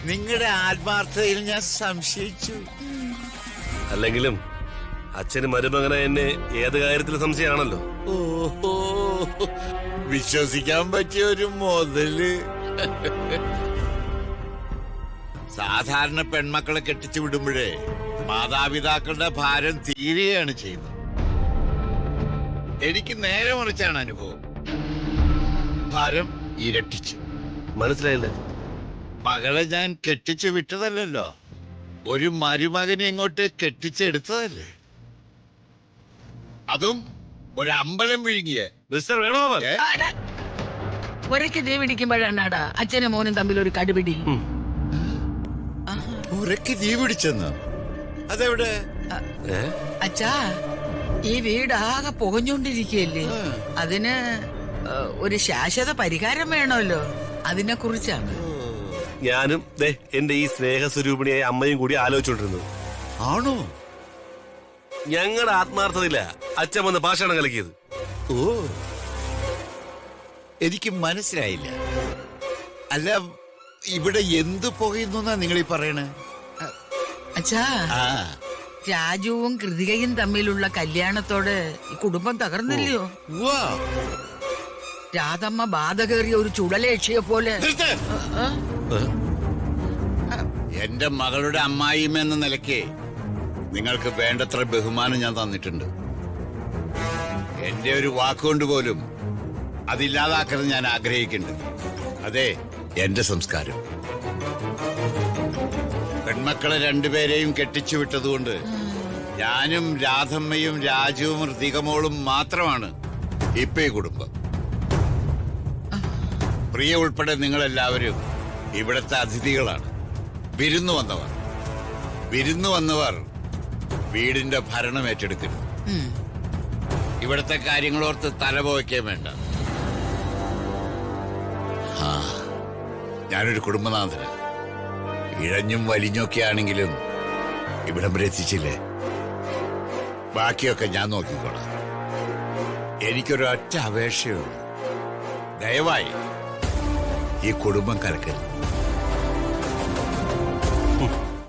നിങ്ങളുടെ ആത്മാർത്ഥതയിൽ ഞാൻ സംശയിച്ചു. അല്ലെങ്കിലും അച്ഛന് മരുമകനെ എന്നെ ഏത് കാര്യത്തിൽ സംശയമാണല്ലോ. ഓഹോ, വിശ്വസിക്കാൻ പറ്റിയ ഒരു മുതല്. സാധാരണ പെൺമക്കളെ കെട്ടിച്ചു വിടുമ്പോഴേ മാതാപിതാക്കളുടെ ഭാരം തീരുകയാണ് ചെയ്യുന്നത്. എനിക്ക് നേരെ മറിച്ചാണ് അനുഭവം. ഭാരം ഇരട്ടിച്ചു. മനസ്സിലായില്ലേ? മകളെ ഞാൻ കെട്ടിച്ചു വിട്ടതല്ലല്ലോ, ഒരു മരുമകനെ ഇങ്ങോട്ട് കെട്ടിച്ചെടുത്തതല്ലേ, അതും ഒരു അമ്പലം വിഴുങ്ങിയ. മിസ്റ്റർ വേണോവൻ, ഒരയ്ക്ക് തീ പിടിക്കുമ്പോഴാണാടാ അച്ഛനും മോനും തമ്മിൽ ഒരു കടുപിടി. ഉരക്ക് തീ പിടിച്ചെന്ന്? അതെവിടെ? അച്ഛാ, ഈ വീടാകെ പുകഞ്ഞോണ്ടിരിക്കുകയല്ലേ, അതിന് ഒരു ശാശ്വത പരിഹാരം വേണമല്ലോ, അതിനെ കുറിച്ചാണ്. ഞാനും എന്റെ ഈ സ്നേഹസ്വരൂപിണിയായ അമ്മയും കൂടി ആലോചിച്ചോണ്ടിരുന്നത്. ആണോ? ഞങ്ങളുടെ ആത്മാർത്ഥതയില്ല അച്ഛൻ വന്ന് പാഷാണം കലക്കിയത്. ഓ, എനിക്ക് മനസ്സിലായില്ല. അല്ല, ഇവിടെ എന്ത് പുകയുന്നു നിങ്ങളീ പറയണേ? അച്ഛാ, രാജുവും കൃതികയും തമ്മിലുള്ള കല്യാണത്തോടെ ഈ കുടുംബം തകർന്നില്ലയോ? രാധമ്മ ബാധ കയറിയ ഒരു ചുടലേക്ഷിയെ പോലെ. എന്റെ മകളുടെ അമ്മായിമ്മ എന്ന നിലയ്ക്ക് നിങ്ങൾക്ക് വേണ്ടത്ര ബഹുമാനം ഞാൻ തന്നിട്ടുണ്ട്. എന്റെ ഒരു വാക്കുകൊണ്ട് പോലും അതില്ലാതാക്കരുത് ഞാൻ ആഗ്രഹിക്കുന്നുണ്ട്. അതെ എന്റെ സംസ്കാരം. പെൺമക്കളെ രണ്ടുപേരെയും കെട്ടിച്ചു വിട്ടതുകൊണ്ട് ഞാനും രാധമ്മയും രാജുവും ഋതികമോളും മാത്രമാണ് ഇപ്പൊ ഈ കുടുംബം. പ്രിയ ഉൾപ്പെടെ നിങ്ങളെല്ലാവരും ഇവിടുത്തെ അതിഥികളാണ്, വിരുന്നു വന്നവർ. വിരുന്നു വന്നവർ വീടിന്റെ ഭരണം ഏറ്റെടുക്കരുത്. ഇവിടുത്തെ കാര്യങ്ങളോർത്ത് തലപോയ്ക്കാൻ വേണ്ട. ഞാനൊരു കുടുംബനാഥന് ഇഴഞ്ഞും വലിഞ്ഞൊക്കെ ആണെങ്കിലും ഇവിടം വരെ എത്തിച്ചില്ലേ, ബാക്കിയൊക്കെ ഞാൻ നോക്കിക്കോളാം. എനിക്കൊരൊറ്റ അപേക്ഷയുള്ളൂ, ദയവായി ഈ കുടുംബം കലക്കരുത്.